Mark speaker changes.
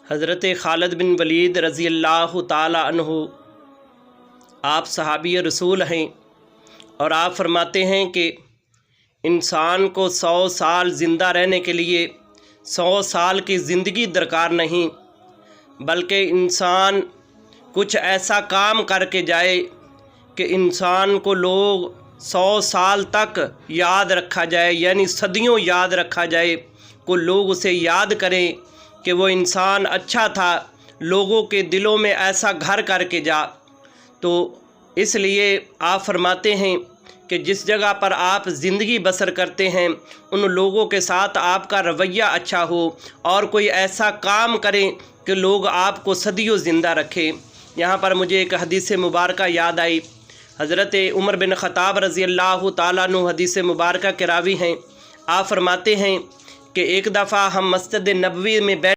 Speaker 1: حضرت خالد بن ولید رضی اللہ تعالی عنہ آپ صحابی رسول ہیں، اور آپ فرماتے ہیں کہ انسان کو 100 سال زندہ رہنے کے لیے 100 سال کی زندگی درکار نہیں، بلکہ انسان کچھ ایسا کام کر کے جائے کہ انسان کو لوگ 100 سال تک یاد رکھا جائے، یعنی صدیوں یاد رکھا جائے، کو لوگ اسے یاد کریں کہ وہ انسان اچھا تھا، لوگوں کے دلوں میں ایسا گھر کر کے جا۔ تو اس لیے آپ فرماتے ہیں کہ جس جگہ پر آپ زندگی بسر کرتے ہیں ان لوگوں کے ساتھ آپ کا رویہ اچھا ہو، اور کوئی ایسا کام کریں کہ لوگ آپ کو صدیوں زندہ رکھیں۔ یہاں پر مجھے ایک حدیث مبارکہ یاد آئی۔ حضرت عمر بن خطاب رضی اللہ تعالیٰ عنہ حدیث مبارکہ کے راوی ہیں۔ آپ فرماتے ہیں کہ ایک دفعہ ہم مسجد نبوی میں بیٹھے